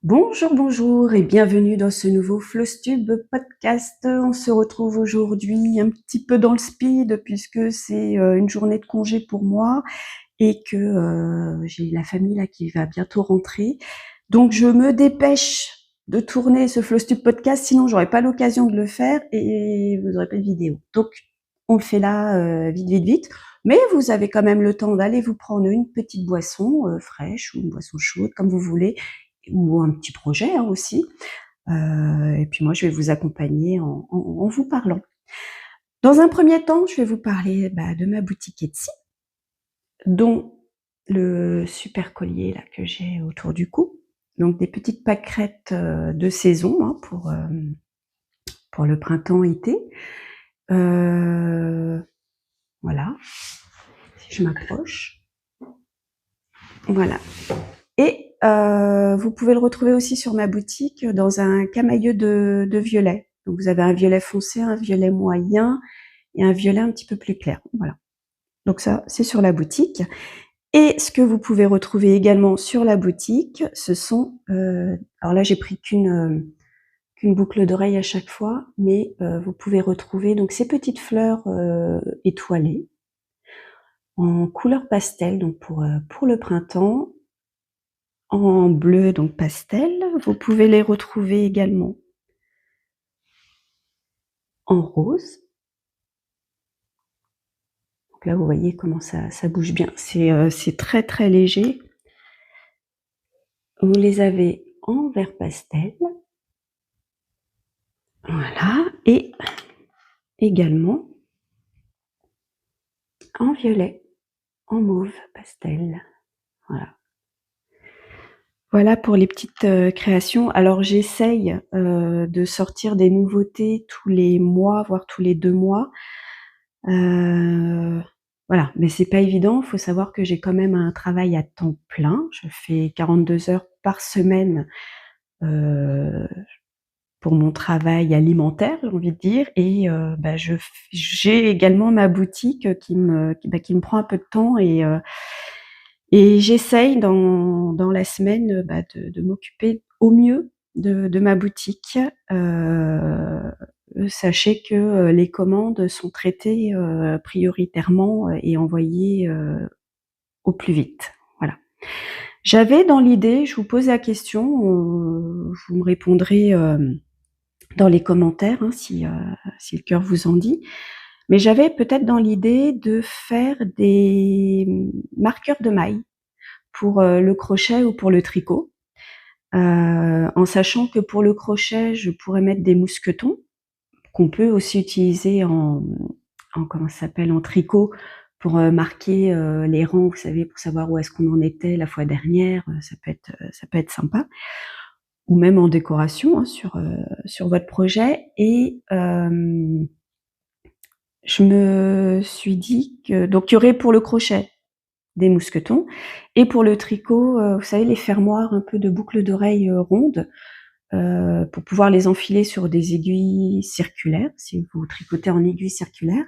Bonjour, bonjour et bienvenue dans ce nouveau Flowstube podcast. On se retrouve aujourd'hui un petit peu dans le speed puisque c'est une journée de congé pour moi et que j'ai la famille là qui va bientôt rentrer. Donc je me dépêche de tourner ce Flowstube podcast, sinon j'aurais pas l'occasion de le faire et vous n'aurez pas de vidéo. Donc on le fait là vite, vite, vite. Mais vous avez quand même le temps d'aller vous prendre une petite boisson fraîche ou une boisson chaude, comme vous voulez, ou un petit projet aussi. Et puis moi, je vais vous accompagner en vous parlant. Dans un premier temps, je vais vous parler de ma boutique Etsy, dont le super collier là que j'ai autour du cou. Donc des petites pâquerettes de saison pour le printemps-été. Voilà, si je m'approche. Voilà. Et vous pouvez le retrouver aussi sur ma boutique dans un camailleux de violet. Donc vous avez un violet foncé, un violet moyen et un violet un petit peu plus clair. Voilà. Donc ça, c'est sur la boutique. Et ce que vous pouvez retrouver également sur la boutique, ce sont... alors là, j'ai pris qu'une boucle d'oreille à chaque fois, mais vous pouvez retrouver donc ces petites fleurs étoilées en couleur pastel, donc pour le printemps, en bleu, donc pastel. Vous pouvez les retrouver également en rose. Donc là, vous voyez comment ça bouge bien. C'est très très léger. Vous les avez en vert pastel. Voilà. Et également en violet, en mauve pastel. Voilà. Voilà pour les petites créations. Alors j'essaye de sortir des nouveautés tous les mois, voire tous les 2 mois. Voilà, mais c'est pas évident. Il faut savoir que j'ai quand même un travail à temps plein. Je fais 42 heures par semaine pour mon travail alimentaire, j'ai envie de dire, et j'ai également ma boutique qui me prend un peu de temps et j'essaye dans la semaine de m'occuper au mieux de ma boutique. Sachez que les commandes sont traitées prioritairement et envoyées au plus vite. Voilà. J'avais dans l'idée, je vous pose la question, vous me répondrez dans les commentaires si le cœur vous en dit. Mais j'avais peut-être dans l'idée de faire des marqueurs de mailles pour le crochet ou pour le tricot, en sachant que pour le crochet, je pourrais mettre des mousquetons qu'on peut aussi utiliser en comment ça s'appelle, en tricot pour marquer les rangs, vous savez, pour savoir où est-ce qu'on en était la fois dernière. Ça peut être sympa, ou même en décoration sur votre projet. Et je me suis dit que donc il y aurait pour le crochet des mousquetons et pour le tricot, vous savez, les fermoirs un peu de boucles d'oreilles rondes pour pouvoir les enfiler sur des aiguilles circulaires, si vous tricotez en aiguille circulaire,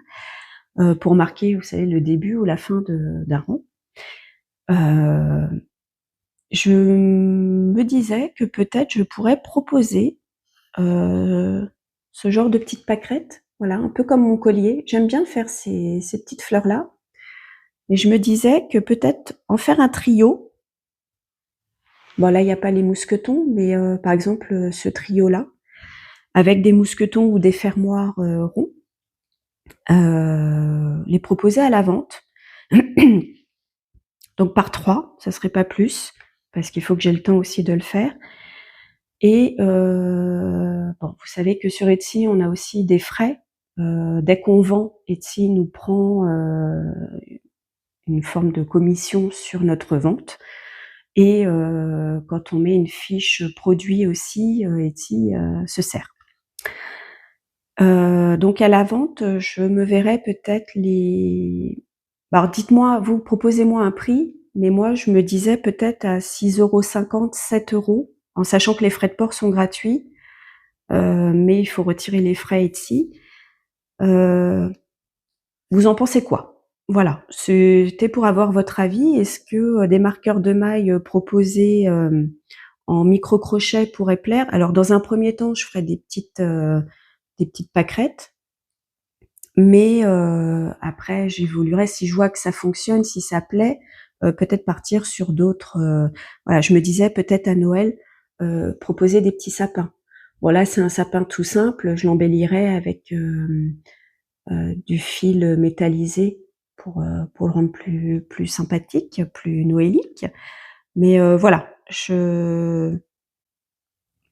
pour marquer, vous savez, le début ou la fin d'un rang. Je me disais que peut-être je pourrais proposer ce genre de petites pâquerettes, voilà, un peu comme mon collier. J'aime bien faire ces petites fleurs-là. Et je me disais que peut-être en faire un trio. Bon, là, il n'y a pas les mousquetons, mais par exemple, ce trio-là, avec des mousquetons ou des fermoirs ronds, les proposer à la vente. Donc par 3, ça serait pas plus, parce qu'il faut que j'ai le temps aussi de le faire. Et bon, vous savez que sur Etsy, on a aussi des frais. Dès qu'on vend, Etsy nous prend une forme de commission sur notre vente. Et quand on met une fiche produit aussi, Etsy se sert. Donc à la vente, je me verrais peut-être les... Alors dites-moi, vous proposez-moi un prix, mais moi je me disais peut-être à 6,50 €, 7 €, en sachant que les frais de port sont gratuits, mais il faut retirer les frais Etsy. Vous en pensez quoi? Voilà, c'était pour avoir votre avis. Est-ce que des marqueurs de mailles proposés en micro-crochet pourrait plaire. Alors dans un premier temps, je ferai des petites pâquerettes, mais après j'évoluerai. Si je vois que ça fonctionne, si ça plaît, peut-être partir sur d'autres, voilà, je me disais peut-être à Noël, proposer des petits sapins. Bon là, c'est un sapin tout simple, je l'embellirai avec du fil métallisé pour le rendre plus sympathique, plus noélique. Mais voilà, je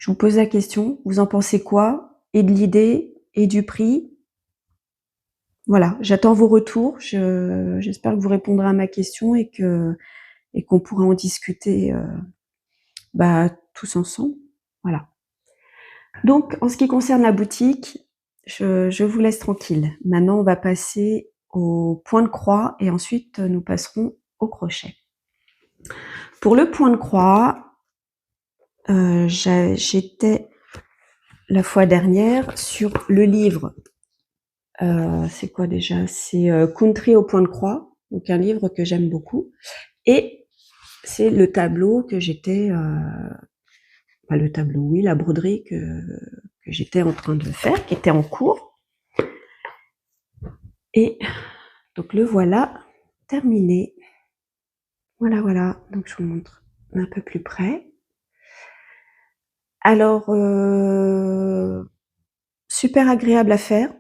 vous pose la question, vous en pensez quoi? Et de l'idée et du prix? Voilà, j'attends vos retours. J'espère que vous répondrez à ma question et qu'on pourra en discuter tous ensemble. Voilà. Donc, en ce qui concerne la boutique, je vous laisse tranquille. Maintenant, on va passer au point de croix et ensuite nous passerons au crochet. Pour le point de croix, j'étais la fois dernière sur le livre. C'est quoi déjà? C'est Country au point de croix, donc un livre que j'aime beaucoup. Et c'est le tableau que j'étais, pas le tableau, oui, la broderie que j'étais en train de faire, qui était en cours. Et donc le voilà terminé. Voilà, voilà. Donc je vous montre un peu plus près. Alors, super agréable à faire.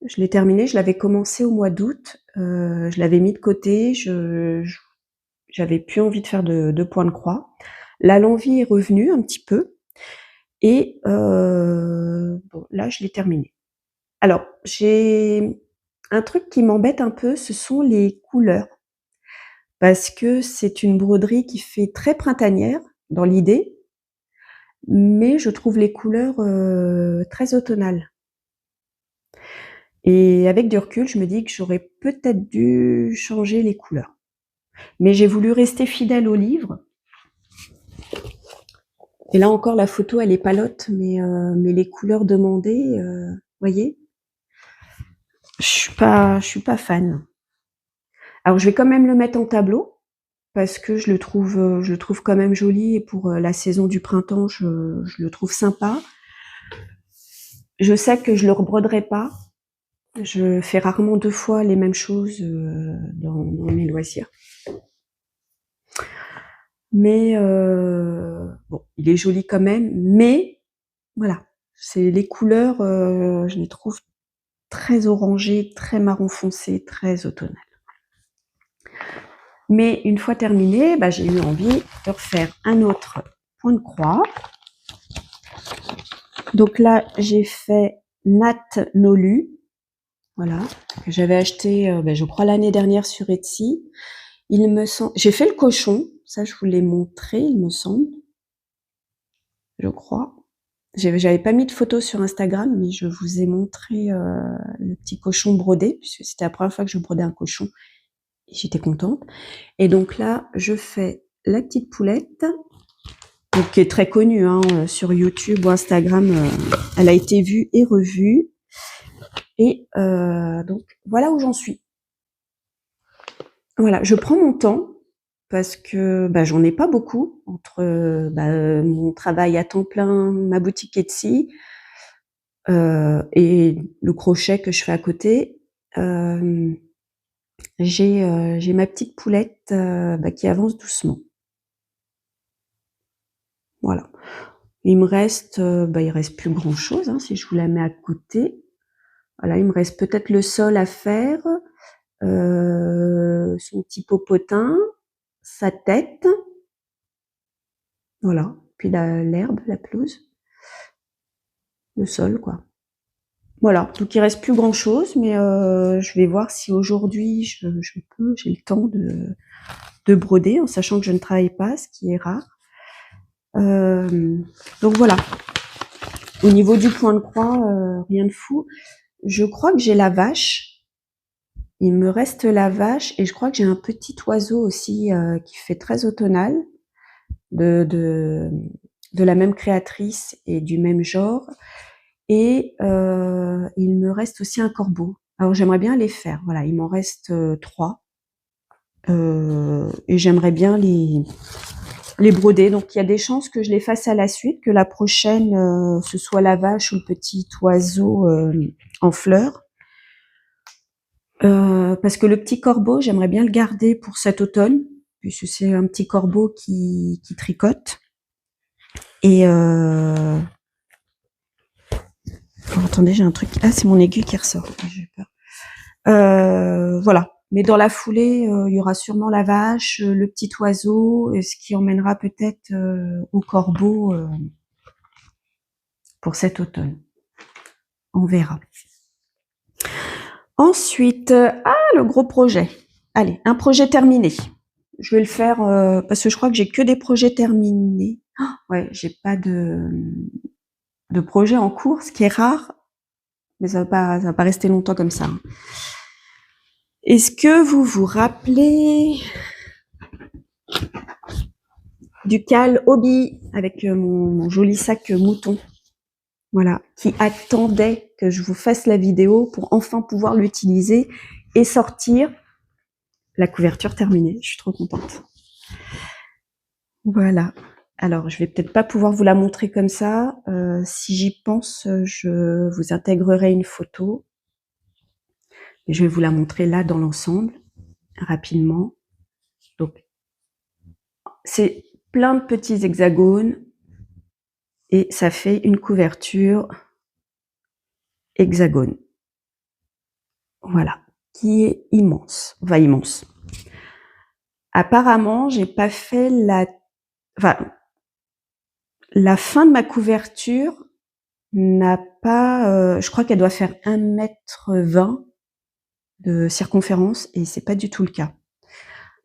Je l'ai terminé, je l'avais commencé au mois d'août. Je l'avais mis de côté. J'avais plus envie de faire de point de croix. Là, l'envie est revenue un petit peu. Et bon, là, je l'ai terminé. Alors, j'ai un truc qui m'embête un peu, ce sont les couleurs. Parce que c'est une broderie qui fait très printanière dans l'idée, mais je trouve les couleurs très automnales. Et avec du recul, je me dis que j'aurais peut-être dû changer les couleurs. Mais j'ai voulu rester fidèle au livre. Et là encore, la photo, elle est palote, mais les couleurs demandées, voyez, je suis pas fan. Alors, je vais quand même le mettre en tableau parce que je le trouve quand même joli et pour la saison du printemps, je le trouve sympa. Je sais que je le rebroderai pas. Je fais rarement 2 fois les mêmes choses dans mes loisirs. Mais bon, il est joli quand même, mais voilà, c'est les couleurs, je les trouve très orangées, très marron foncé, très automnales. Mais une fois terminé, j'ai eu envie de refaire un autre point de croix. Donc là, j'ai fait Nat Nolu, voilà, que j'avais acheté, je crois l'année dernière sur Etsy. Il me semble, j'ai fait le cochon, ça je vous l'ai montré, il me semble, je crois. J'avais pas mis de photo sur Instagram, mais je vous ai montré le petit cochon brodé, puisque c'était la première fois que je brodais un cochon, et j'étais contente. Et donc là, je fais la petite poulette, donc, qui est très connue sur YouTube ou Instagram. Elle a été vue et revue. Et donc, voilà où j'en suis. Voilà, je prends mon temps parce que j'en ai pas beaucoup entre mon travail à temps plein, ma boutique Etsy et le crochet que je fais à côté. J'ai ma petite poulette qui avance doucement. Voilà. Il reste plus grand chose si je vous la mets à côté. Voilà, il me reste peut-être le sol à faire, son petit popotin, sa tête. Voilà, puis l'herbe, la pelouse, le sol, quoi. Voilà, donc il reste plus grand chose, mais je vais voir si aujourd'hui j'ai le temps de broder, en sachant que je ne travaille pas, ce qui est rare. Donc voilà. Au niveau du point de croix, rien de fou. Je crois que j'ai la vache. Il me reste la vache et je crois que j'ai un petit oiseau aussi qui fait très automnal, de la même créatrice et du même genre. Et il me reste aussi un corbeau. Alors j'aimerais bien les faire. Voilà, il m'en reste 3. Et j'aimerais bien les broder. Donc il y a des chances que je les fasse à la suite, que la prochaine ce soit la vache ou le petit oiseau en fleurs. Parce que le petit corbeau, j'aimerais bien le garder pour cet automne, puisque c'est un petit corbeau qui tricote. Et attendez, j'ai un truc. Ah, c'est mon aiguille qui ressort. J'ai peur. Voilà. Mais dans la foulée, il y aura sûrement la vache, le petit oiseau, ce qui emmènera peut-être au corbeau pour cet automne. On verra. Ensuite, le gros projet. Allez, un projet terminé. Je vais le faire parce que je crois que j'ai que des projets terminés. Ouais, j'ai pas de projet en cours, ce qui est rare, mais ça va pas rester longtemps comme ça. Est-ce que vous vous rappelez du Cal Hobby avec mon joli sac mouton, voilà, qui attendait que je vous fasse la vidéo pour enfin pouvoir l'utiliser et sortir la couverture terminée. Je suis trop contente. Voilà. Alors, je vais peut-être pas pouvoir vous la montrer comme ça. Si j'y pense, je vous intégrerai une photo. Et je vais vous la montrer là dans l'ensemble, rapidement. Donc, c'est plein de petits hexagones et ça fait une couverture hexagone. Voilà, qui est immense. Enfin, immense. Apparemment, j'ai pas fait la fin de ma couverture n'a pas, je crois qu'elle doit faire 1,20 m de circonférence et c'est pas du tout le cas.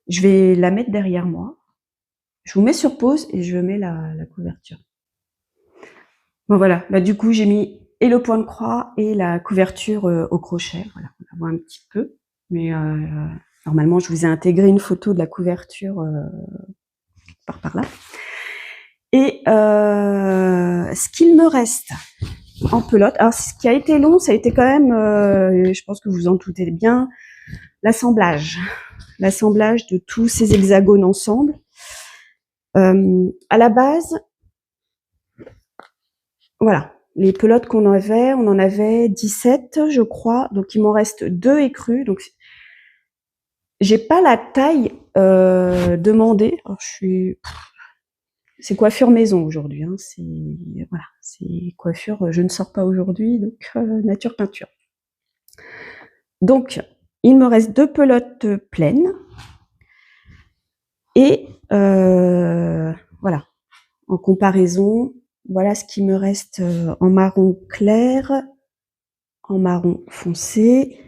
Je vais la mettre derrière moi. Je vous mets sur pause et je mets la couverture. Bon voilà, du coup j'ai mis et le point de croix et la couverture au crochet. Voilà, on la voit un petit peu, mais normalement je vous ai intégré une photo de la couverture par là. Et ce qu'il me reste en pelote, alors ce qui a été long, ça a été quand même, je pense que vous en doutez bien, l'assemblage de tous ces hexagones ensemble. À la base, voilà, les pelotes qu'on avait, on en avait 17, je crois, donc il m'en reste 2 écrus. Donc j'ai pas la taille demandée. Alors, c'est coiffure maison aujourd'hui, hein. C'est coiffure. Je ne sors pas aujourd'hui, donc nature peinture. Donc il me reste 2 pelotes pleines et voilà. En comparaison, voilà ce qui me reste en marron clair, en marron foncé.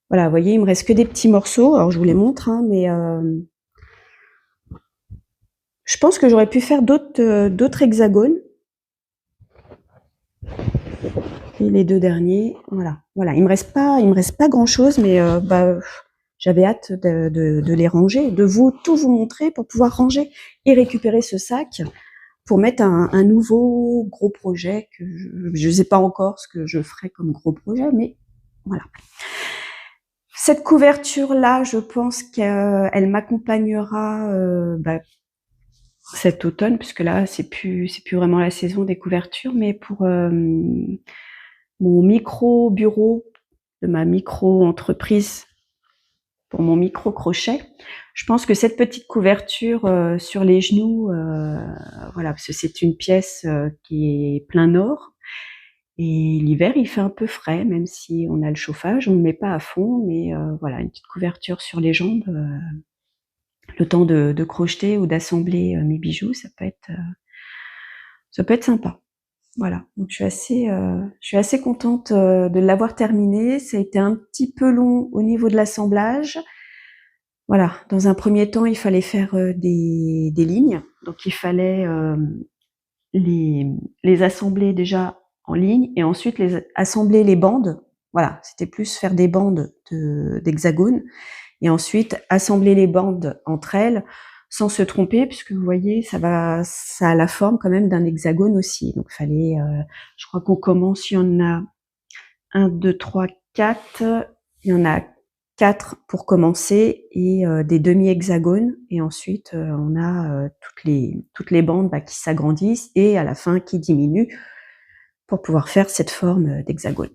Voilà, vous voyez, il me reste que des petits morceaux. Alors je vous les montre, hein, mais je pense que j'aurais pu faire d'autres hexagones. Et les 2 derniers, voilà. Il me reste pas grand chose, mais j'avais hâte de les ranger, de tout vous montrer pour pouvoir ranger et récupérer ce sac pour mettre un nouveau gros projet que je ne sais pas encore ce que je ferai comme gros projet, mais voilà. Cette couverture-là, je pense qu'elle m'accompagnera cet automne, puisque là, c'est plus vraiment la saison des couvertures, mais pour mon micro-bureau de ma micro-entreprise, pour mon micro-crochet, je pense que cette petite couverture sur les genoux, voilà, parce que c'est une pièce qui est plein nord, et l'hiver, il fait un peu frais, même si on a le chauffage, on ne le met pas à fond, mais voilà, une petite couverture sur les jambes, le temps de crocheter ou d'assembler mes bijoux, ça peut être sympa. Voilà, donc je suis assez contente de l'avoir terminé. Ça a été un petit peu long au niveau de l'assemblage. Voilà, dans un premier temps, il fallait faire des lignes, donc il fallait les assembler déjà en ligne et ensuite assembler les bandes. Voilà, c'était plus faire des bandes d'hexagones et ensuite assembler les bandes entre elles sans se tromper, puisque vous voyez, ça a la forme quand même d'un hexagone aussi. Donc fallait, je crois qu'on commence, il y en a 1, 2, 3, 4, il y en a 4 pour commencer et des demi-hexagones et ensuite, on a, toutes les bandes, qui s'agrandissent et à la fin qui diminuent pour pouvoir faire cette forme, d'hexagone.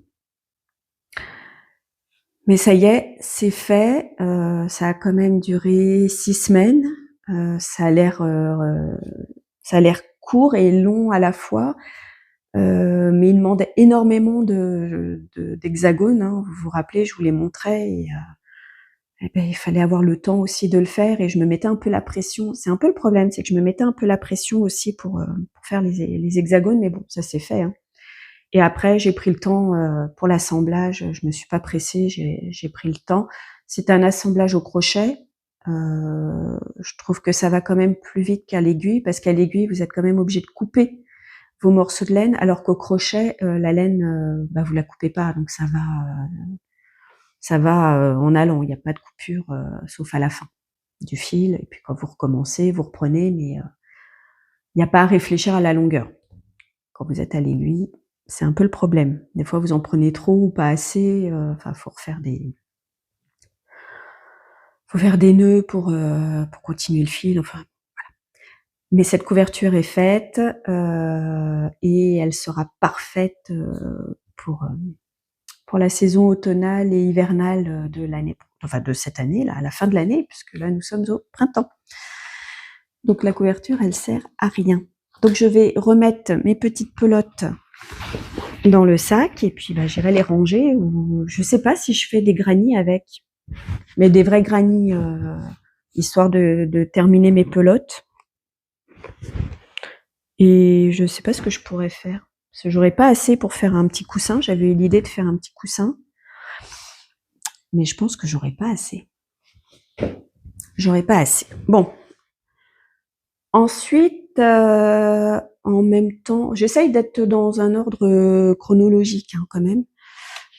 Mais ça y est, c'est fait, ça a quand même duré 6 semaines, ça a l'air court et long à la fois, mais il demande énormément d'hexagones, hein. Vous vous rappelez, je vous les montrais et ben, il fallait avoir le temps aussi de le faire et je me mettais un peu la pression. C'est un peu le problème, c'est que je me mettais un peu la pression aussi pour faire les hexagones, mais bon, ça s'est fait, hein. Et après, j'ai pris le temps pour l'assemblage. Je me suis pas pressée, j'ai pris le temps. C'est un assemblage au crochet. Je trouve que ça va quand même plus vite qu'à l'aiguille, parce qu'à l'aiguille, vous êtes quand même obligé de couper vos morceaux de laine, alors qu'au crochet, la laine, vous la coupez pas, donc ça va en allant. Il n'y a pas de coupure, sauf à la fin du fil. Et puis quand vous recommencez, vous reprenez, mais il n'y a pas à réfléchir à la longueur. Quand vous êtes à l'aiguille, c'est un peu le problème. Des fois, vous en prenez trop ou pas assez. Faut faire des nœuds pour continuer le fil. Enfin, voilà. Mais cette couverture est faite et elle sera parfaite pour la saison automnale et hivernale de l'année, enfin de cette année là, à la fin de l'année, puisque là nous sommes au printemps. Donc la couverture, elle sert à rien. Donc je vais remettre mes petites pelotes dans le sac et puis j'irai les ranger, ou je sais pas si je fais des granits avec, mais des vrais granits, histoire de terminer mes pelotes. Et je sais pas ce que je pourrais faire, parce que j'aurais pas assez pour faire un petit coussin. J'avais eu l'idée de faire un petit coussin, mais je pense que j'aurais pas assez. Bon. Ensuite, en même temps, j'essaye d'être dans un ordre chronologique, hein, quand même.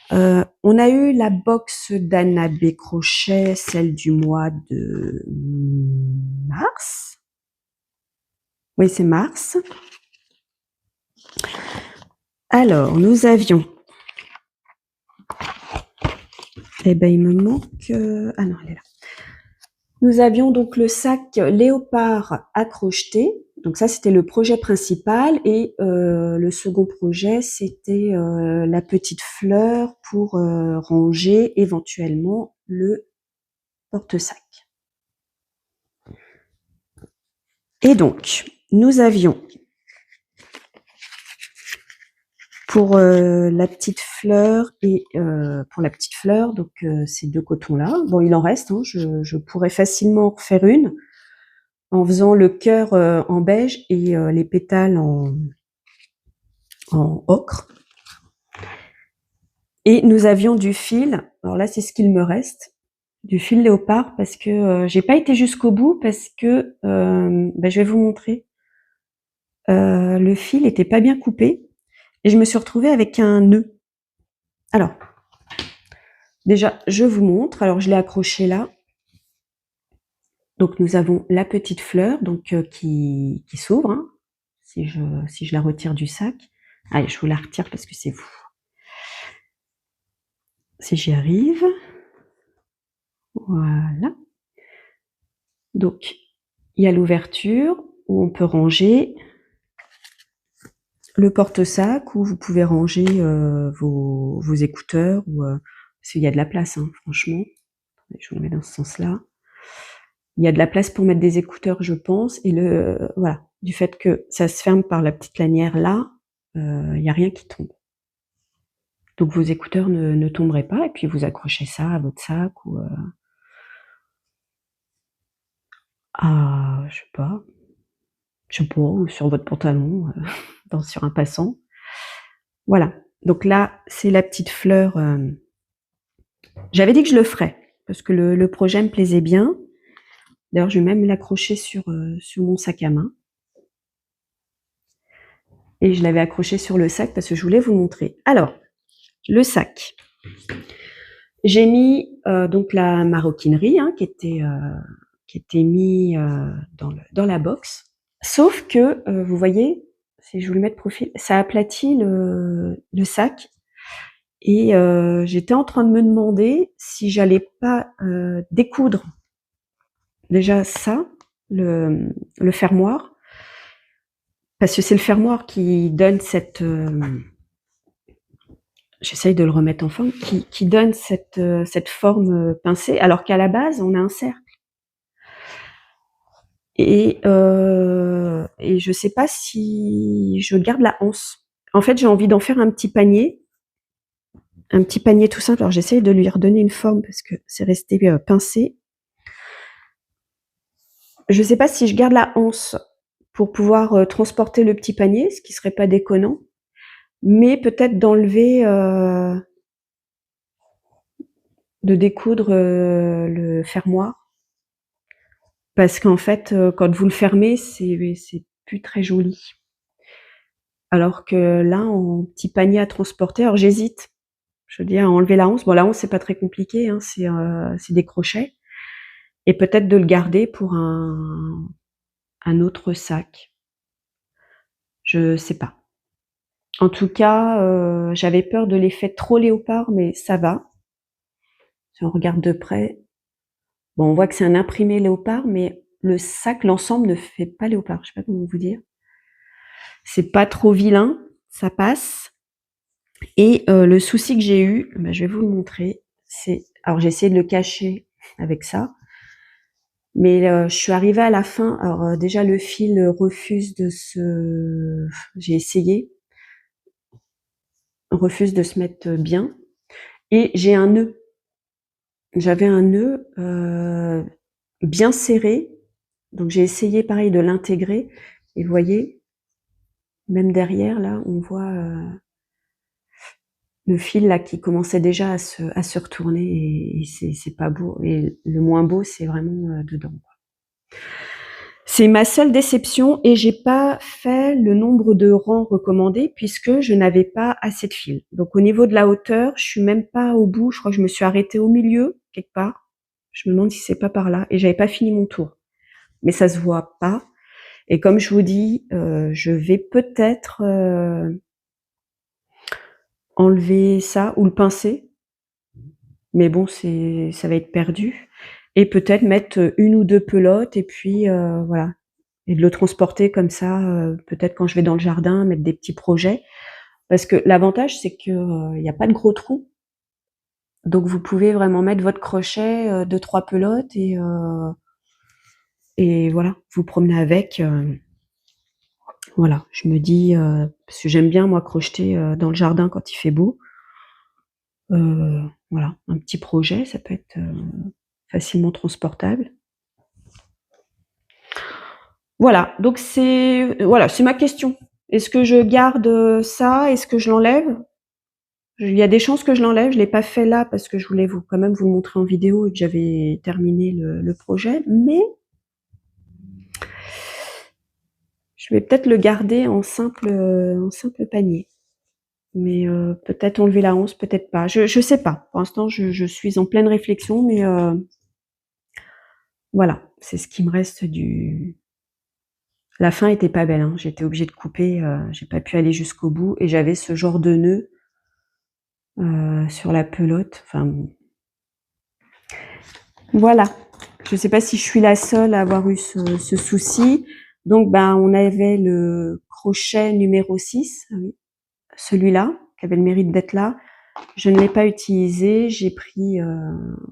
On a eu la box d'Anna B. Crochet, celle du mois de mars. Oui, c'est mars. Alors, nous avions... il me manque... ah non, elle est là. Nous avions donc le sac léopard à crocheter. Donc ça, c'était le projet principal. Et le second projet, c'était la petite fleur pour ranger éventuellement le porte-sac. Et donc, nous avions pour la petite fleur et pour la petite fleur, donc ces deux cotons-là. Bon, il en reste, hein, je pourrais facilement refaire une en faisant le cœur en beige et les pétales en ocre. Et nous avions du fil, alors là c'est ce qu'il me reste, du fil léopard, parce que j'ai pas été jusqu'au bout, parce que je vais vous montrer. Le fil était pas bien coupé et je me suis retrouvée avec un nœud. Alors, déjà, je vous montre. Alors, je l'ai accroché là. Donc, nous avons la petite fleur, donc qui s'ouvre, hein, si je la retire du sac. Allez, je vous la retire parce que c'est fou. Si j'y arrive. Voilà. Donc, il y a l'ouverture où on peut ranger le porte-sac, où vous pouvez ranger vos écouteurs, ou parce qu'il y a de la place, hein, franchement. Je vous le mets dans ce sens-là. Il y a de la place pour mettre des écouteurs, je pense, et voilà, du fait que ça se ferme par la petite lanière là, il n'y a rien qui tombe. Donc vos écouteurs ne tomberaient pas, et puis vous accrochez ça à votre sac ou je sais pas, ou sur votre pantalon, sur un passant. Voilà. Donc là, c'est la petite fleur. J'avais dit que je le ferais, parce que le projet me plaisait bien. D'ailleurs, je vais même l'accrocher sur mon sac à main. Et je l'avais accroché sur le sac parce que je voulais vous montrer. Alors, le sac. J'ai mis donc la maroquinerie, hein, qui était mis dans la box. Sauf que, vous voyez, si je vous le mets de profil, ça aplatit le sac. et j'étais en train de me demander si j'allais pas découdre déjà ça, le fermoir, parce que c'est le fermoir qui donne cette j'essaye de le remettre en forme, qui donne cette forme pincée, alors qu'à la base on a un cercle. Et je sais pas si je garde la anse. En fait, j'ai envie d'en faire un petit panier tout simple. Alors j'essaye de lui redonner une forme parce que c'est resté pincé. Je sais pas si je garde la anse pour pouvoir transporter le petit panier, ce qui serait pas déconnant, mais peut-être d'enlever, de découdre le fermoir, parce qu'en fait, quand vous le fermez, c'est plus très joli. Alors que là, en petit panier à transporter, alors j'hésite. Je veux dire, à enlever la anse. Bon, la anse, c'est pas très compliqué, hein, c'est des crochets. Et peut-être de le garder pour un autre sac. Je sais pas. En tout cas, j'avais peur de l'effet trop léopard, mais ça va. Si on regarde de près, bon, on voit que c'est un imprimé léopard, mais le sac, l'ensemble ne fait pas léopard. Je sais pas comment vous dire. C'est pas trop vilain, ça passe. Et le souci que j'ai eu, bah, je vais vous le montrer, c'est... Alors j'ai essayé de le cacher avec ça, mais je suis arrivée à la fin. Alors déjà le fil refuse de se... J'ai essayé, refuse de se mettre bien. Et j'ai un nœud. J'avais un nœud bien serré, donc j'ai essayé pareil de l'intégrer. Et vous voyez, même derrière là, on voit le fil là qui commençait déjà à se retourner et c'est pas beau. Et le moins beau, c'est vraiment dedans. C'est ma seule déception et j'ai pas fait le nombre de rangs recommandés puisque je n'avais pas assez de fil. Donc au niveau de la hauteur, je suis même pas au bout. Je crois que je me suis arrêtée au milieu quelque part. Je me demande si c'est pas par là et j'avais pas fini mon tour. Mais ça se voit pas. Et comme je vous dis, je vais peut-être enlever ça ou le pincer. Mais bon, ça va être perdu. Et peut-être mettre une ou deux pelotes et puis voilà. Et de le transporter comme ça, peut-être quand je vais dans le jardin, mettre des petits projets. Parce que l'avantage, c'est que il y a pas de gros trous. Donc vous pouvez vraiment mettre votre crochet, 2-3 pelotes et voilà, vous promenez avec. Voilà, je me dis, parce que j'aime bien moi crocheter dans le jardin quand il fait beau. Voilà, un petit projet, ça peut être facilement transportable. Voilà, donc c'est voilà, c'est ma question. Est-ce que je garde ça? Est-ce que je l'enlève? Il y a des chances que je l'enlève. Je l'ai pas fait là parce que je voulais quand même vous le montrer en vidéo et que j'avais terminé le projet, mais je vais peut-être le garder en simple panier. Mais peut-être enlever la anse, peut-être pas. Je sais pas. Pour l'instant, je suis en pleine réflexion, mais voilà, c'est ce qui me reste du... La fin était pas belle, hein. J'étais obligée de couper, j'ai pas pu aller jusqu'au bout et j'avais ce genre de nœud sur la pelote. Enfin, voilà. Je sais pas si je suis la seule à avoir eu ce souci. Donc, ben, on avait le crochet numéro 6, celui-là, qui avait le mérite d'être là. Je ne l'ai pas utilisé. J'ai pris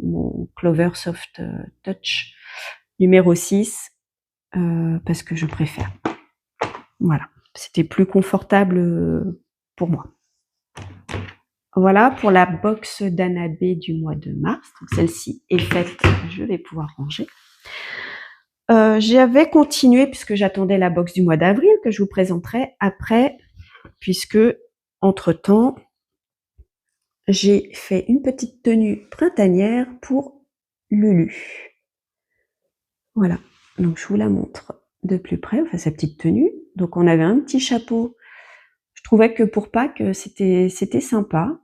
mon Clover Soft Touch numéro 6 parce que je préfère. Voilà. C'était plus confortable pour moi. Voilà pour la box d'Anna B du mois de mars. Donc celle-ci est faite, je vais pouvoir ranger. J'avais continué puisque j'attendais la box du mois d'avril que je vous présenterai après, puisque entre-temps, j'ai fait une petite tenue printanière pour Lulu. Voilà, donc je vous la montre de plus près, enfin sa petite tenue. Donc on avait un petit chapeau. Je trouvais que pour Pâques, c'était sympa.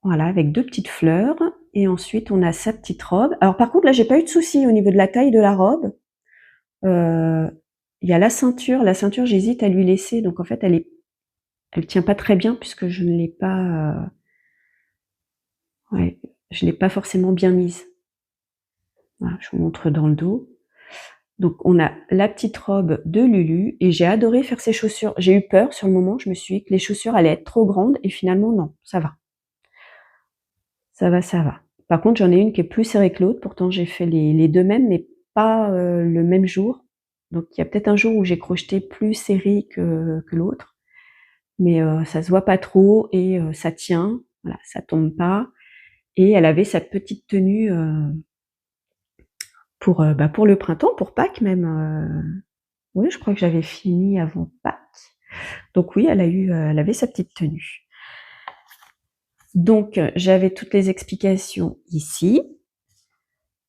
Voilà, avec deux petites fleurs. Et ensuite, on a sa petite robe. Alors par contre, là, j'ai pas eu de souci au niveau de la taille de la robe. Il y a la ceinture. La ceinture, j'hésite à lui laisser. Donc en fait, elle tient pas très bien puisque je ne l'ai pas Ouais, je l'ai pas forcément bien mise. Voilà, je vous montre dans le dos. Donc on a la petite robe de Lulu et j'ai adoré faire ses chaussures. J'ai eu peur sur le moment, je me suis dit que les chaussures allaient être trop grandes et finalement non, ça va. Ça va, ça va. Par contre, j'en ai une qui est plus serrée que l'autre, pourtant j'ai fait les 2 mêmes, mais pas, le même jour. Donc il y a peut-être un jour où j'ai crocheté plus serré que l'autre, mais ça se voit pas trop et ça tient, voilà, ça tombe pas et elle avait sa petite tenue, pour le printemps, pour Pâques même, oui, je crois que j'avais fini avant Pâques. Donc oui, elle avait sa petite tenue. Donc j'avais toutes les explications ici.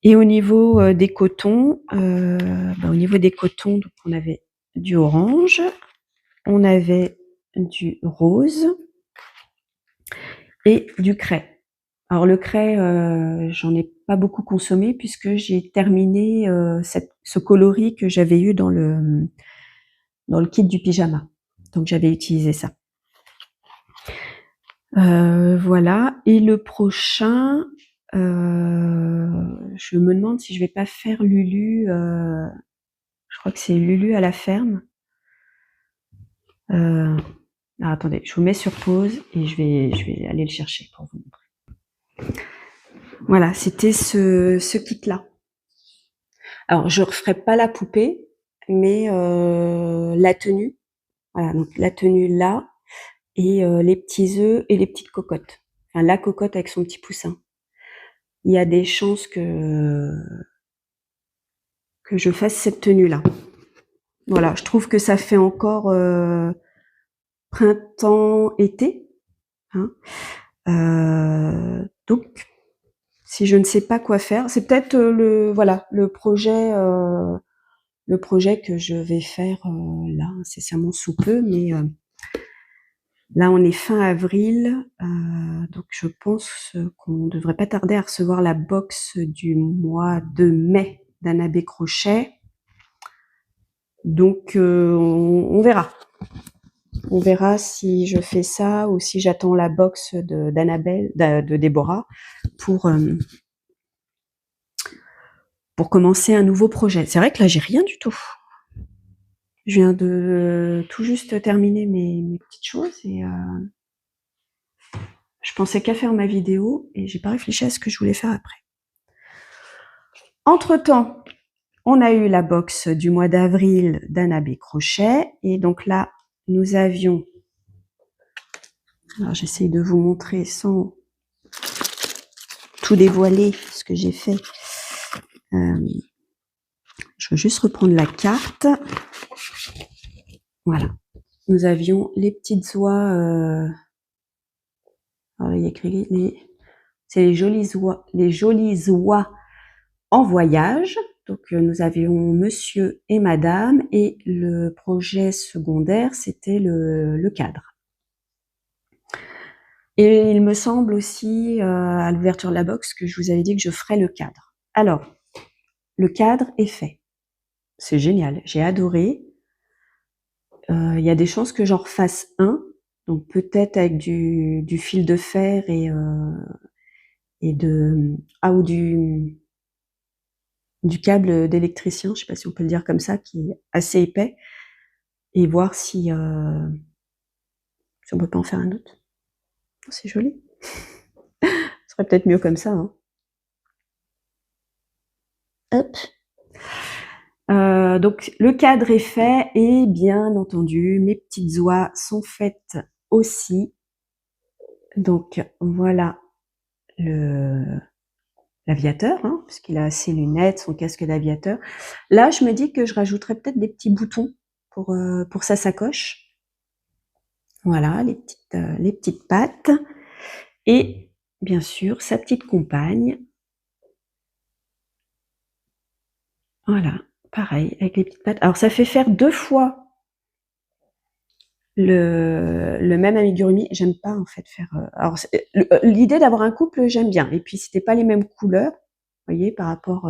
Et au niveau des cotons, donc on avait du orange, on avait du rose et du craie. Alors le craie, j'en ai pas beaucoup consommé puisque j'ai terminé ce coloris que j'avais eu dans le kit du pyjama. Donc j'avais utilisé ça. Voilà. Et le prochain, je me demande si je vais pas faire Lulu. Je crois que c'est Lulu à la ferme. Alors, attendez, je vous mets sur pause et je vais aller le chercher pour vous montrer. Voilà, c'était ce kit-là. Alors, je referai pas la poupée, mais la tenue. Voilà, donc la tenue là et les petits œufs et les petites cocottes. Enfin, la cocotte avec son petit poussin. Il y a des chances que je fasse cette tenue-là. Voilà, je trouve que ça fait encore printemps-été. Hein. Donc, si je ne sais pas quoi faire, c'est peut-être le projet que je vais faire là incessamment sous peu, mais là on est fin avril, donc je pense qu'on ne devrait pas tarder à recevoir la box du mois de mai d'Annabé Crochet. Donc on verra. On verra si je fais ça ou si j'attends la box d'Annabelle, de Déborah, pour commencer un nouveau projet. C'est vrai que là, j'ai rien du tout. Je viens de tout juste terminer mes petites choses et je pensais qu'à faire ma vidéo et j'ai pas réfléchi à ce que je voulais faire après. Entre-temps, on a eu la box du mois d'avril d'Annabé Crochet et donc là, nous avions... Alors, j'essaye de vous montrer sans tout dévoiler ce que j'ai fait. Je veux juste reprendre la carte. Voilà. Nous avions les petites oies. Alors, il y a écrit c'est les jolies oies en voyage. Donc, nous avions monsieur et madame et le projet secondaire, c'était le cadre. Et il me semble aussi, à l'ouverture de la box, que je vous avais dit que je ferais le cadre. Alors, le cadre est fait. C'est génial. J'ai adoré. Il y a des chances que j'en refasse un. Donc, peut-être avec du fil de fer et ou du câble d'électricien, je sais pas si on peut le dire comme ça, qui est assez épais, et voir si on peut pas en faire un autre. Oh, c'est joli. Ce serait peut-être mieux comme ça. Hein. Hop. Donc le cadre est fait et bien entendu mes petites oies sont faites aussi. Donc voilà l'aviateur, hein, puisqu'il a ses lunettes, son casque d'aviateur. Là, je me dis que je rajouterais peut-être des petits boutons pour sa sacoche. Voilà, les petites pattes. Et bien sûr, sa petite compagne. Voilà, pareil, avec les petites pattes. Alors, ça fait faire 2 fois le même amigurumi. J'aime pas, en fait, faire... alors, l'idée d'avoir un couple, j'aime bien. Et puis, c'était pas les mêmes couleurs, vous voyez, par rapport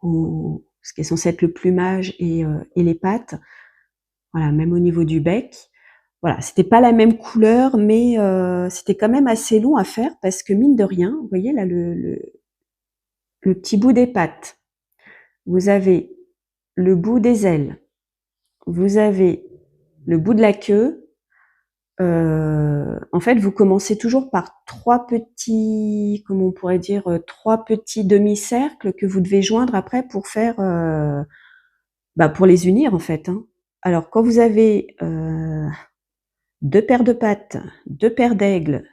ce qui est censé être le plumage et les pattes. Voilà, même au niveau du bec. Voilà, c'était pas la même couleur, mais c'était quand même assez long à faire parce que mine de rien, vous voyez là le petit bout des pattes, vous avez le bout des ailes, vous avez le bout de la queue. En fait, vous commencez toujours par 3 petits, comment on pourrait dire, 3 petits demi-cercles que vous devez joindre après pour faire, pour les unir en fait, hein. Alors quand vous avez, 2 paires de pattes, 2 paires d'aigles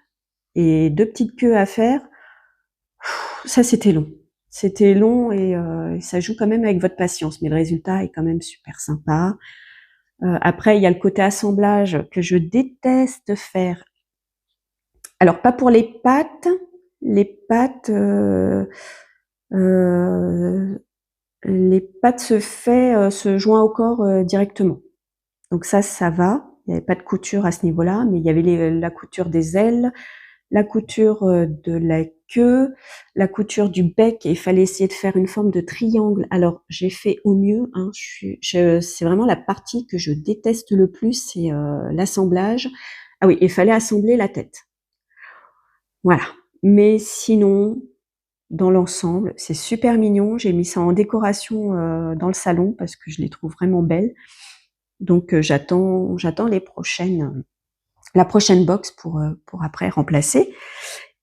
et 2 petites queues à faire, ça c'était long. C'était long et ça joue quand même avec votre patience, mais le résultat est quand même super sympa. Après il y a le côté assemblage que je déteste faire. Alors pas pour les pattes, heu, les pattes se joint au corps, directement. Donc ça va, il y avait pas de couture à ce niveau-là, mais il y avait la couture des ailes, la couture, de la queue, la couture du bec et il fallait essayer de faire une forme de triangle. Alors j'ai fait au mieux, hein, c'est vraiment la partie que je déteste le plus, c'est, l'assemblage. Ah oui, il fallait assembler la tête. Voilà. Mais sinon, dans l'ensemble, c'est super mignon. J'ai mis ça en décoration, dans le salon parce que je les trouve vraiment belles. Donc j'attends la prochaine box pour après remplacer.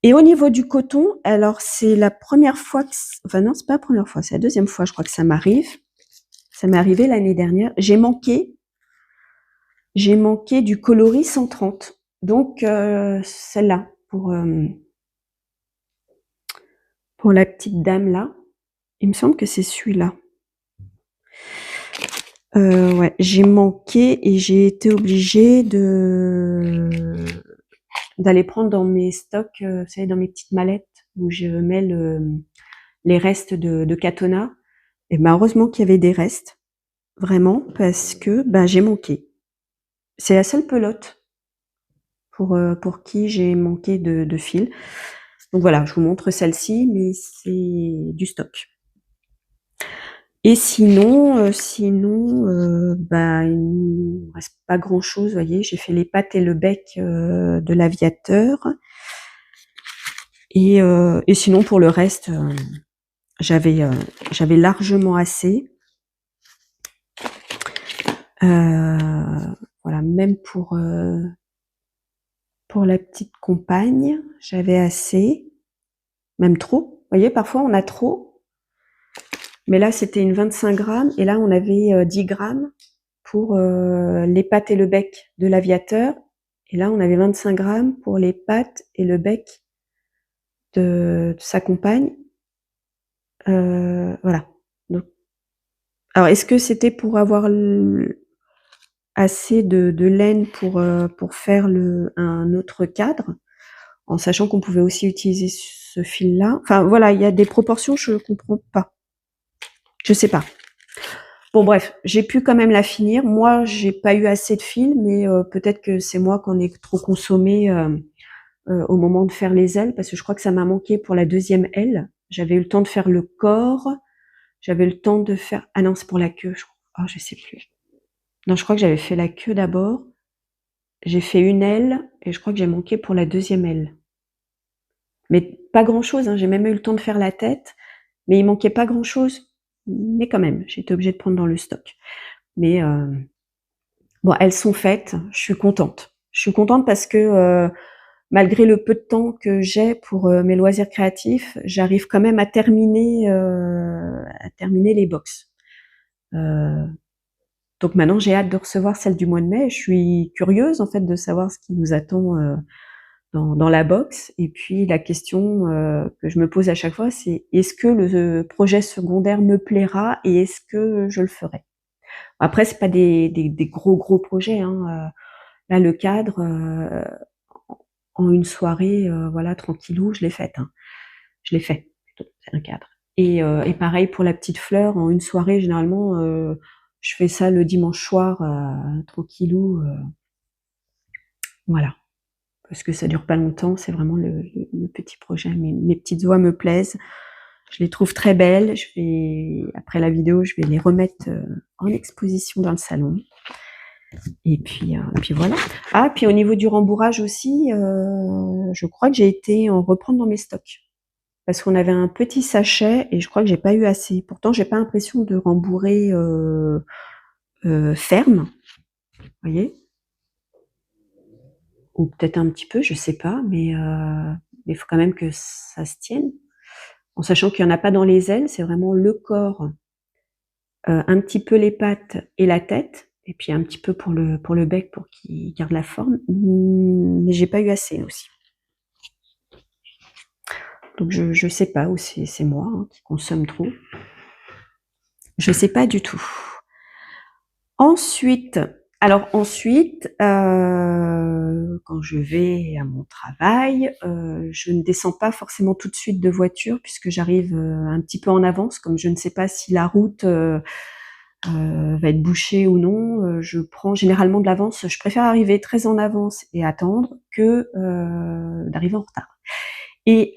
Et au niveau du coton, alors c'est la première fois que enfin non, c'est pas la première fois, c'est la deuxième fois je crois que ça m'arrive. Ça m'est arrivé l'année dernière. J'ai manqué du coloris 130. Donc celle-là pour la petite dame là, il me semble que c'est celui-là. Ouais, j'ai manqué et j'ai été obligée d'aller prendre dans mes stocks, vous savez, dans mes petites mallettes où je mets les restes de Catona. Et ben heureusement qu'il y avait des restes, vraiment, parce que j'ai manqué. C'est la seule pelote pour qui j'ai manqué de fil. Donc voilà, je vous montre celle-ci, mais c'est du stock. Et sinon, il me reste pas grand-chose, vous voyez, j'ai fait les pattes et le bec de l'aviateur. Et sinon pour le reste, j'avais largement assez. Voilà, même pour la petite compagne, j'avais assez, même trop. Vous voyez, parfois on a trop, mais là c'était une 25 grammes et là on avait 10 grammes pour les pattes et le bec de l'aviateur. Et là on avait 25 grammes pour les pattes et le bec de sa compagne. Voilà. Donc, alors est-ce que c'était pour avoir assez de laine pour faire un autre cadre, en sachant qu'on pouvait aussi utiliser ce fil-là. Enfin voilà, il y a des proportions, je comprends pas. Je sais pas. Bon bref, j'ai pu quand même la finir. Moi, j'ai pas eu assez de fil, mais peut-être que c'est moi qui en ai trop consommé au moment de faire les ailes, parce que je crois que ça m'a manqué pour la deuxième aile. J'avais eu le temps de faire le corps, j'avais le temps de faire... Ah non, c'est pour la queue, je crois. Oh, je sais plus. Non, je crois que j'avais fait la queue d'abord. J'ai fait une aile et je crois que j'ai manqué pour la deuxième aile. Mais pas grand-chose, hein. J'ai même eu le temps de faire la tête, mais il manquait pas grand-chose. Mais quand même, j'ai été obligée de prendre dans le stock. Mais bon, elles sont faites, je suis contente. Je suis contente parce que malgré le peu de temps que j'ai pour mes loisirs créatifs, j'arrive quand même à terminer les box. Donc maintenant, j'ai hâte de recevoir celle du mois de mai. Je suis curieuse en fait de savoir ce qui nous attend dans la box. Et puis la question que je me pose à chaque fois, c'est est-ce que le projet secondaire me plaira et est-ce que je le ferai? Après, c'est pas des gros projets, hein. Là, le cadre, en une soirée, voilà, tranquillou, je l'ai faite, hein. Je l'ai fait, plutôt, c'est un cadre. Et pareil pour la petite fleur, en une soirée, généralement, je fais ça le dimanche soir, tranquillou, voilà. Parce que ça dure pas longtemps, c'est vraiment le petit projet. Mes petites oies me plaisent, je les trouve très belles. Après la vidéo, je vais les remettre en exposition dans le salon. Et puis voilà. Ah, puis au niveau du rembourrage aussi, je crois que j'ai été en reprendre dans mes stocks. Parce qu'on avait un petit sachet et je crois que j'ai pas eu assez. Pourtant, j'ai pas l'impression de rembourrer ferme, vous voyez? Ou peut-être un petit peu, je sais pas, mais il faut quand même que ça se tienne. En sachant qu'il y en a pas dans les ailes, c'est vraiment le corps, un petit peu les pattes et la tête, et puis un petit peu pour le bec pour qu'il garde la forme. Mais j'ai pas eu assez aussi. Donc je sais pas, ou c'est moi hein, qui consomme trop. Je sais pas du tout. Ensuite, quand je vais à mon travail, je ne descends pas forcément tout de suite de voiture puisque j'arrive un petit peu en avance, comme je ne sais pas si la route va être bouchée ou non. Je prends généralement de l'avance. Je préfère arriver très en avance et attendre que d'arriver en retard. Et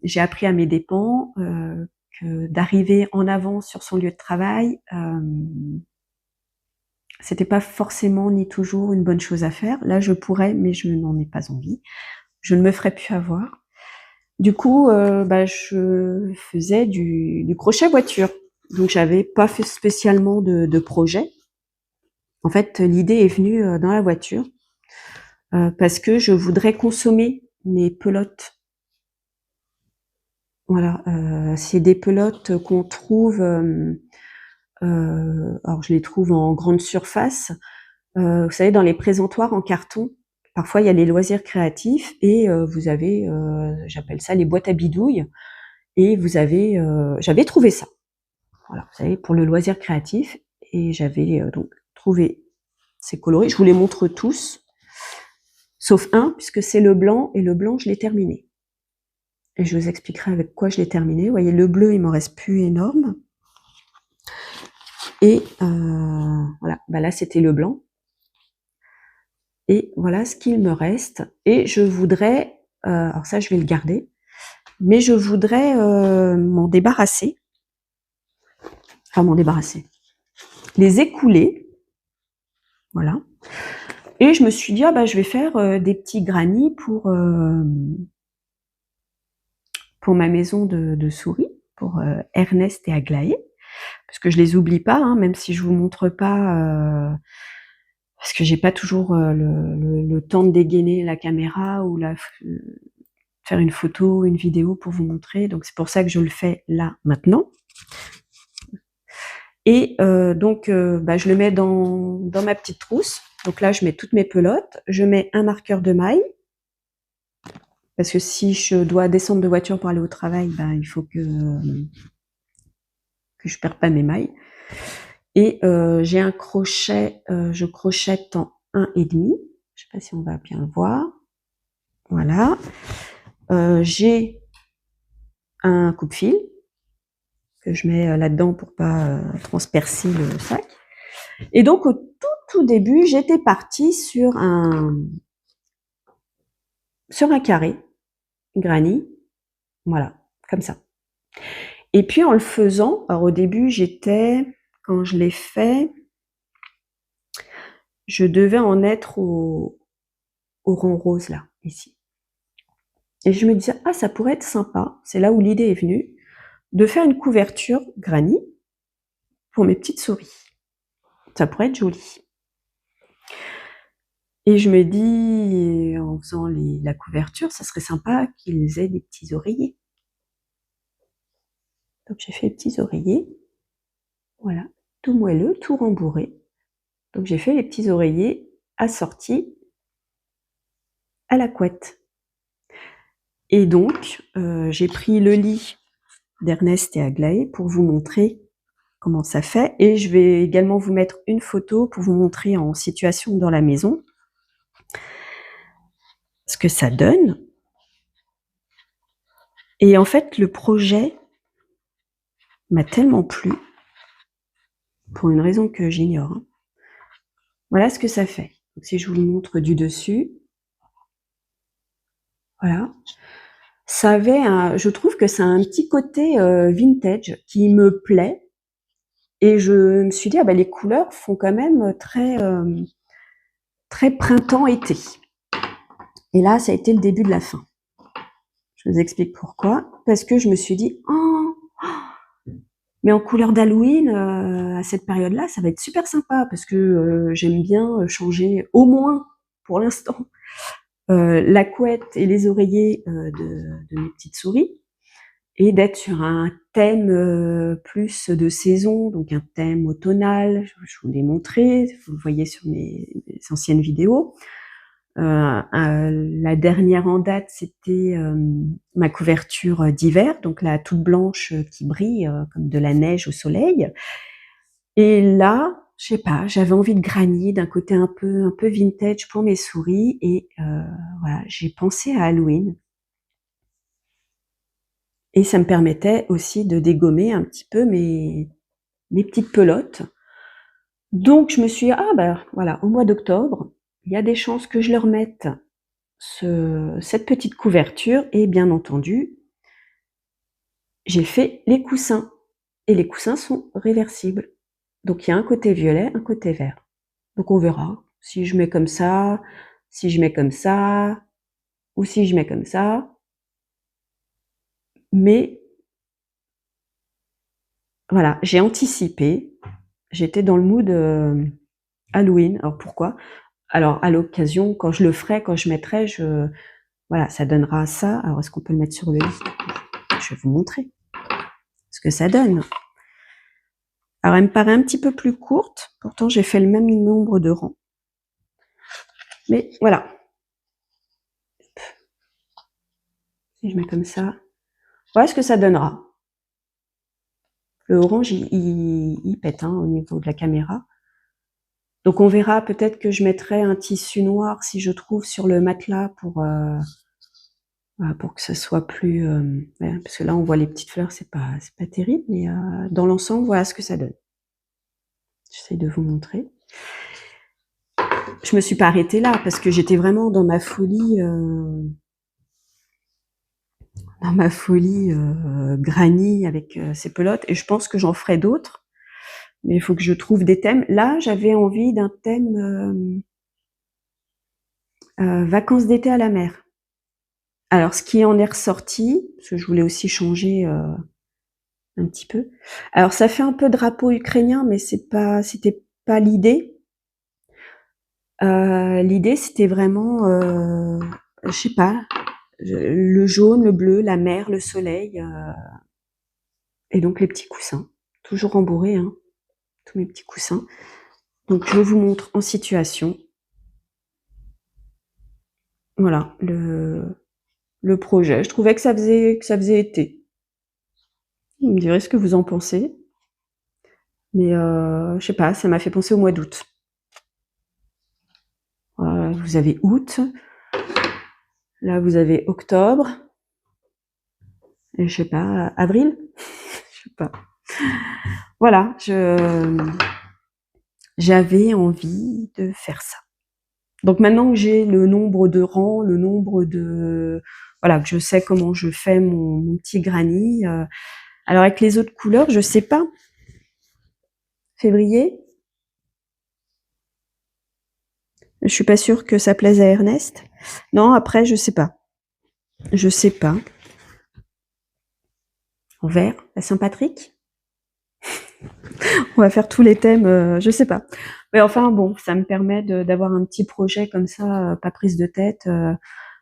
j'ai appris à mes dépens que d'arriver en avance sur son lieu de travail, c'était pas forcément ni toujours une bonne chose à faire. Là, je pourrais, mais je n'en ai pas envie. Je ne me ferai plus avoir. Du coup, je faisais du crochet voiture. Donc, j'avais pas fait spécialement de projet. En fait, l'idée est venue dans la voiture parce que je voudrais consommer mes pelotes. Voilà, c'est des pelotes qu'on trouve. Alors, je les trouve en grande surface. Vous savez, dans les présentoirs en carton, parfois il y a les loisirs créatifs et vous avez, j'appelle ça les boîtes à bidouilles. Et vous avez, j'avais trouvé ça. Voilà, vous savez, pour le loisir créatif. Et j'avais donc trouvé ces coloris. Je vous les montre tous, sauf un, puisque c'est le blanc, et le blanc, je l'ai terminé. Et je vous expliquerai avec quoi je l'ai terminé. Vous voyez, le bleu, il m'en reste plus énorme. Et voilà, là, c'était le blanc. Et voilà ce qu'il me reste. Et je voudrais, alors ça, je vais le garder, mais je voudrais m'en débarrasser. Enfin, m'en débarrasser. Les écouler. Voilà. Et je me suis dit, je vais faire des petits granits pour ma maison de souris, pour Ernest et Aglaé, parce que je les oublie pas, hein, même si je vous montre pas, parce que j'ai pas toujours le temps de dégainer la caméra ou faire une photo, une vidéo pour vous montrer. Donc c'est pour ça que je le fais là, maintenant. Et je le mets dans ma petite trousse. Donc là, je mets toutes mes pelotes. Je mets un marqueur de maille. Parce que si je dois descendre de voiture pour aller au travail, il faut que je ne perde pas mes mailles. Et j'ai un crochet, je crochette en 1,5. Je ne sais pas si on va bien le voir. Voilà. J'ai un coupe-fil que je mets là-dedans pour pas transpercer le sac. Et donc, au tout début, j'étais partie sur un carré granny, voilà, comme ça. Et puis en le faisant, alors au début, quand je l'ai fait, je devais en être au rang rose là, ici. Et je me disais, ça pourrait être sympa, c'est là où l'idée est venue, de faire une couverture granny pour mes petites souris. Ça pourrait être joli. Et je me dis, en faisant la couverture, ça serait sympa qu'ils aient des petits oreillers. Donc j'ai fait les petits oreillers, voilà, tout moelleux, tout rembourré. Donc j'ai fait les petits oreillers assortis à la couette. Et donc j'ai pris le lit d'Ernest et Aglaé pour vous montrer comment ça fait. Et je vais également vous mettre une photo pour vous montrer en situation dans la maison ce que ça donne. Et en fait, le projet m'a tellement plu, pour une raison que j'ignore. Hein. Voilà ce que ça fait. Donc, si je vous le montre du dessus, voilà. Ça avait je trouve que ça a un petit côté vintage qui me plaît. Et je me suis dit, les couleurs font quand même très très printemps-été. Et là, ça a été le début de la fin. Je vous explique pourquoi. Parce que je me suis dit, oh, mais en couleur d'Halloween, à cette période-là, ça va être super sympa parce que j'aime bien changer au moins, pour l'instant, la couette et les oreillers de mes petites souris et d'être sur un thème plus de saison, donc un thème automnal. Je vous l'ai montré, vous le voyez sur mes anciennes vidéos. La dernière en date, c'était ma couverture d'hiver, donc la toute blanche qui brille comme de la neige au soleil. Et là, je sais pas, j'avais envie de granit, d'un côté un peu vintage pour mes souris, et voilà, j'ai pensé à Halloween. Et ça me permettait aussi de dégommer un petit peu mes petites pelotes. Donc je me suis dit, ah ben voilà, au mois d'octobre, il y a des chances que je leur mette cette petite couverture, et bien entendu, j'ai fait les coussins. Et les coussins sont réversibles. Donc il y a un côté violet, un côté vert. Donc on verra si je mets comme ça, si je mets comme ça, ou si je mets comme ça. Mais voilà, j'ai anticipé. J'étais dans le mood Halloween. Alors pourquoi? Alors à l'occasion, quand je le ferai, quand je mettrai, voilà, ça donnera ça. Alors est-ce qu'on peut le mettre sur le lit? Je vais vous montrer ce que ça donne. Alors elle me paraît un petit peu plus courte, pourtant j'ai fait le même nombre de rangs. Mais voilà. Si je mets comme ça, voilà ce que ça donnera. Le orange, il pète hein, au niveau de la caméra. Donc on verra, peut-être que je mettrai un tissu noir si je trouve sur le matelas pour que ça soit plus... parce que là on voit les petites fleurs, c'est pas terrible, mais dans l'ensemble, voilà ce que ça donne. J'essaie de vous montrer. Je me suis pas arrêtée là parce que j'étais vraiment dans ma folie granny avec ces pelotes, et je pense que j'en ferai d'autres, mais il faut que je trouve des thèmes. Là, j'avais envie d'un thème vacances d'été à la mer. Alors, ce qui en est ressorti, parce que je voulais aussi changer un petit peu. Alors, ça fait un peu drapeau ukrainien, mais c'était pas l'idée. L'idée, c'était vraiment, je sais pas, le jaune, le bleu, la mer, le soleil, et donc les petits coussins, toujours rembourrés, hein, tous mes petits coussins. Donc je vous montre en situation. Voilà le projet. Je trouvais que ça faisait été. Vous me direz ce que vous en pensez. Mais je sais pas, ça m'a fait penser au mois d'août. Vous avez août, là vous avez octobre, et je sais pas, avril, je sais pas. Voilà, j'avais envie de faire ça. Donc maintenant que j'ai le nombre de rangs, le nombre de... Voilà, que je sais comment je fais mon petit granny. Alors avec les autres couleurs, je sais pas. Février, je suis pas sûre que ça plaise à Ernest. Non, après, je sais pas. Je sais pas. En vert, la Saint-Patrick. On va faire tous les thèmes, je sais pas. Mais enfin bon, ça me permet d'avoir un petit projet comme ça, pas prise de tête.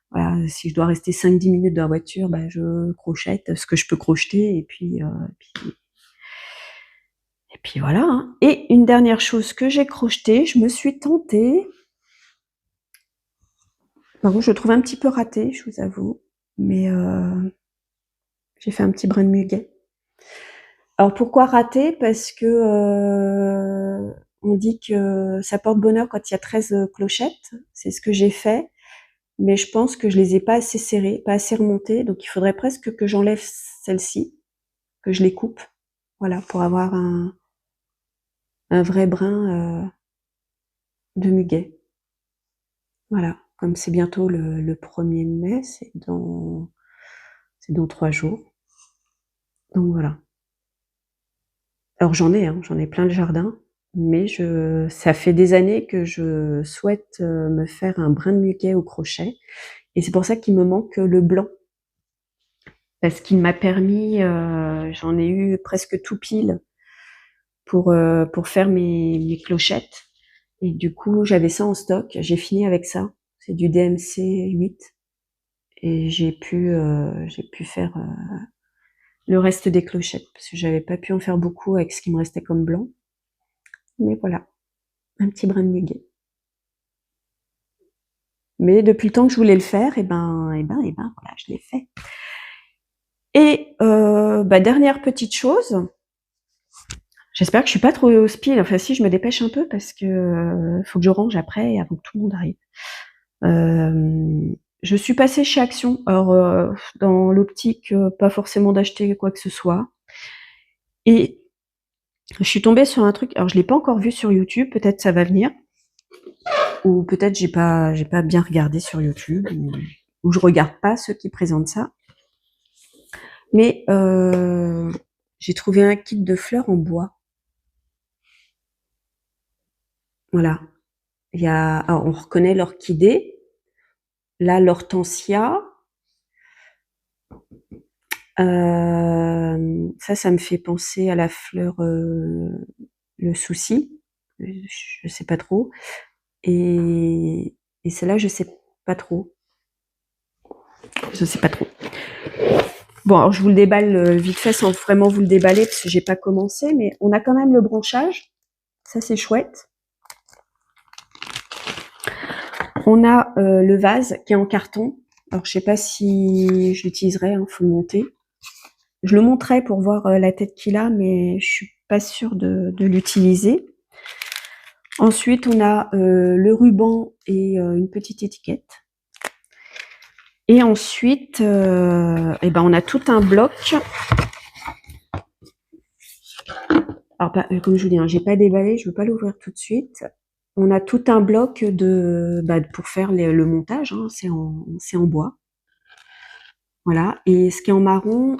Voilà, si je dois rester 5-10 minutes dans la voiture, bah, je crochette ce que je peux crocheter, et puis voilà. Hein. Et une dernière chose que j'ai crocheté, je me suis tentée. Par contre, je le trouve un petit peu raté, je vous avoue, mais j'ai fait un petit brin de muguet. Alors pourquoi raté? Parce que on dit que ça porte bonheur quand il y a 13 clochettes. C'est ce que j'ai fait, mais je pense que je les ai pas assez serrées, pas assez remontées, donc il faudrait presque que j'enlève celles-ci, que je les coupe, voilà, pour avoir un vrai brin de muguet. Voilà, comme c'est bientôt le 1er mai, c'est dans 3 jours. Donc voilà. Alors j'en ai plein le jardin, mais ça fait des années que je souhaite me faire un brin de muguet au crochet, et c'est pour ça qu'il me manque le blanc, parce qu'il m'a permis, j'en ai eu presque tout pile pour faire mes clochettes, et du coup j'avais ça en stock. J'ai fini avec ça. C'est du DMC 8, et j'ai pu faire le reste des clochettes, parce que j'avais pas pu en faire beaucoup avec ce qui me restait comme blanc. Mais voilà, un petit brin de muguet. Mais depuis le temps que je voulais le faire, voilà, je l'ai fait. Et dernière petite chose, j'espère que je suis pas trop au speed. Enfin si, je me dépêche un peu parce que faut que je range après avant que tout le monde arrive. Je suis passée chez Action. Alors dans l'optique, pas forcément d'acheter quoi que ce soit. Et je suis tombée sur un truc. Alors je l'ai pas encore vu sur YouTube. Peut-être ça va venir. Ou peut-être j'ai pas bien regardé sur YouTube. Ou je regarde pas ceux qui présentent ça. Mais j'ai trouvé un kit de fleurs en bois. Voilà. Alors, on reconnaît l'orchidée, là l'hortensia. Ça me fait penser à la fleur le souci. Je sais pas trop. Et celle-là, je sais pas trop. Je sais pas trop. Bon, alors je vous le déballe vite fait sans vraiment vous le déballer parce que j'ai pas commencé, mais on a quand même le branchage. Ça, c'est chouette. On a le vase qui est en carton. Alors, je sais pas si je l'utiliserai, faut le monter. Je le monterai pour voir la tête qu'il a, mais je suis pas sûre de l'utiliser. Ensuite, on a le ruban et une petite étiquette. Et ensuite, on a tout un bloc. Alors, comme je vous dis, j'ai pas déballé, je veux pas l'ouvrir tout de suite. On a tout un bloc pour faire le montage, c'est en bois. Voilà. Et ce qui est en marron,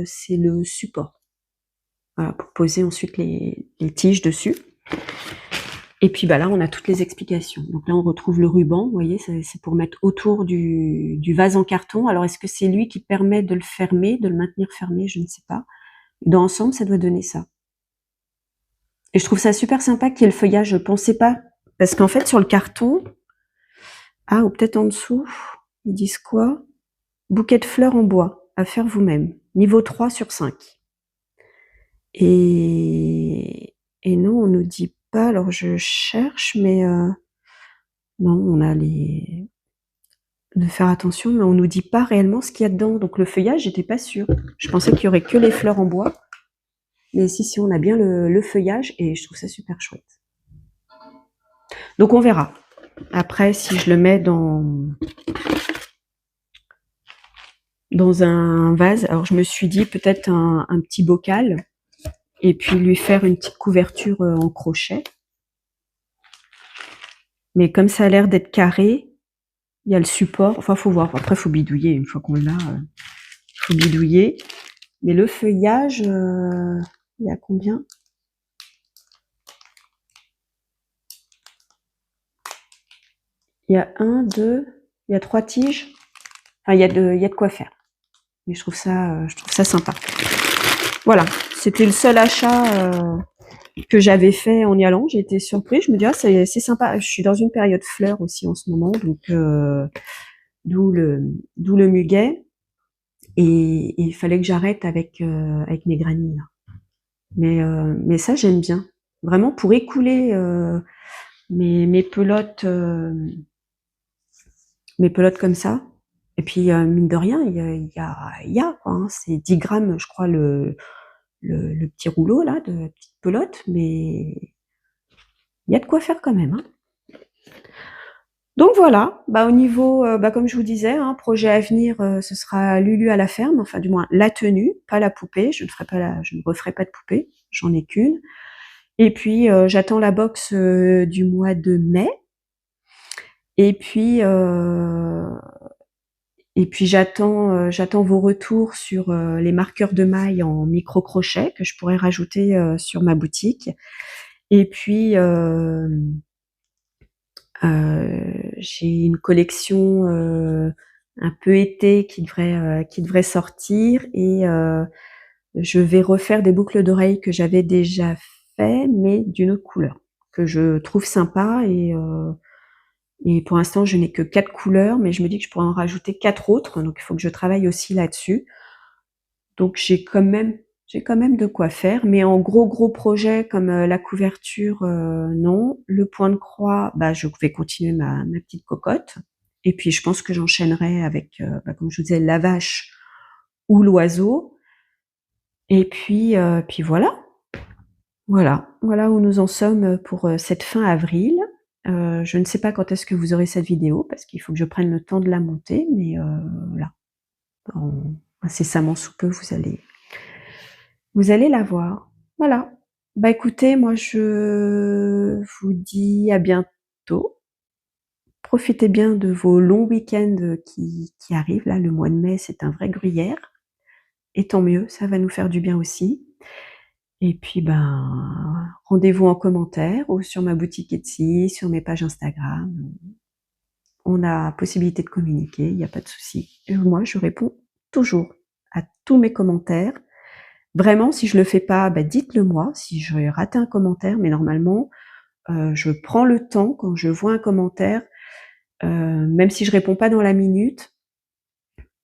c'est le support. Voilà, pour poser ensuite les tiges dessus. Et puis là, on a toutes les explications. Donc là, on retrouve le ruban, vous voyez, c'est pour mettre autour du vase en carton. Alors, est-ce que c'est lui qui permet de le fermer, de le maintenir fermé? Je ne sais pas. Dans l'ensemble, ça doit donner ça. Et je trouve ça super sympa qu'il y ait le feuillage. Je pensais pas. Parce qu'en fait, sur le carton, ou peut-être en dessous, ils disent quoi? Bouquet de fleurs en bois, à faire vous-même. Niveau 3 sur 5. Et non, on nous dit pas. Alors, je cherche, mais non, on a de faire attention, mais on nous dit pas réellement ce qu'il y a dedans. Donc le feuillage, j'étais pas sûre. Je pensais qu'il y aurait que les fleurs en bois. Mais si, on a bien le feuillage et je trouve ça super chouette. Donc on verra. Après, si je le mets dans un vase, alors je me suis dit peut-être un petit bocal et puis lui faire une petite couverture en crochet. Mais comme ça a l'air d'être carré, il y a le support. Enfin, faut voir. Après, faut bidouiller. Une fois qu'on l'a, faut bidouiller. Mais le feuillage, il y a combien? Il y a 1, 2, il y a 3 tiges. Enfin, il y a de quoi faire. Mais je trouve ça sympa. Voilà, c'était le seul achat que j'avais fait en y allant. J'ai été surprise. Je me dis c'est sympa. Je suis dans une période fleurs aussi en ce moment, donc d'où le muguet. Et il fallait que j'arrête avec mes granilles. Mais ça j'aime bien. Vraiment pour écouler mes pelotes comme ça. Et puis mine de rien, il y a quoi, c'est 10 grammes, je crois, le petit rouleau là de petite pelote, mais il y a de quoi faire quand même. Donc voilà, au niveau, comme je vous disais, projet à venir, ce sera Lulu à la ferme, enfin du moins la tenue, pas la poupée. Je ne referai pas de poupée, j'en ai qu'une. Et puis j'attends la box du mois de mai. Et puis j'attends vos retours sur les marqueurs de mailles en micro-crochet que je pourrais rajouter sur ma boutique. Et puis, j'ai une collection, un peu été qui devrait sortir et je vais refaire des boucles d'oreilles que j'avais déjà fait, mais d'une autre couleur, que je trouve sympa et pour l'instant, je n'ai que 4 couleurs, mais je me dis que je pourrais en rajouter 4 autres, donc il faut que je travaille aussi là-dessus. Donc j'ai quand même de quoi faire, mais en gros projet comme, la couverture, non. Le point de croix, bah, je vais continuer ma petite cocotte et puis je pense que j'enchaînerai avec, bah, comme je vous disais, la vache ou l'oiseau et puis voilà. Voilà où nous en sommes, pour, cette fin avril. Je ne sais pas quand est-ce que vous aurez cette vidéo parce qu'il faut que je prenne le temps de la monter, mais là, en incessamment sous peu, vous allez la voir. Voilà. Bah, écoutez, moi je vous dis à bientôt. Profitez bien de vos longs week-ends, qui arrivent là. Le mois de mai, c'est un vrai gruyère et tant mieux, ça va nous faire du bien aussi. Et puis, ben, rendez-vous en commentaire ou sur ma boutique Etsy, sur mes pages Instagram. On a possibilité de communiquer, il y a pas de souci. Et moi, je réponds toujours à tous mes commentaires. Vraiment, si je le fais pas, bah, dites-le moi, si j'ai raté un commentaire, mais normalement, je prends le temps quand je vois un commentaire, même si je réponds pas dans la minute,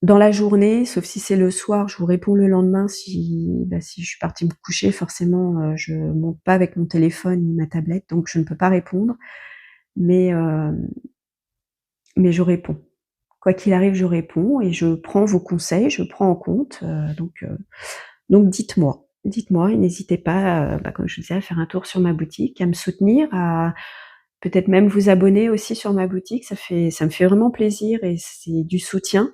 dans la journée, sauf si c'est le soir, je vous réponds le lendemain si je suis partie me coucher forcément, je monte pas avec mon téléphone ni ma tablette, donc je ne peux pas répondre, mais mais je réponds. Quoi qu'il arrive, je réponds et je prends vos conseils, je prends en compte, donc dites-moi. Dites-moi et n'hésitez pas, bah, comme je vous disais, à faire un tour sur ma boutique, à me soutenir, à peut-être même vous abonner aussi sur ma boutique, ça me fait vraiment plaisir et c'est du soutien.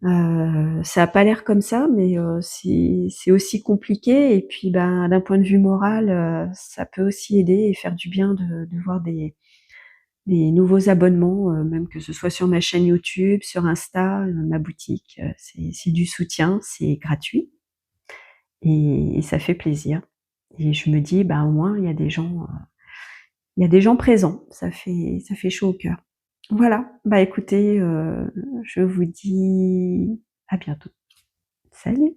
Ça a pas l'air comme ça, mais c'est aussi compliqué et puis, ben, d'un point de vue moral, ça peut aussi aider et faire du bien de voir des nouveaux abonnements, même que ce soit sur ma chaîne YouTube, sur Insta, ma boutique, c'est du soutien, c'est gratuit et ça fait plaisir et je me dis: «Bah, au moins il y a des gens présents». Ça fait chaud au cœur. Voilà, bah, écoutez, je vous dis à bientôt. Salut!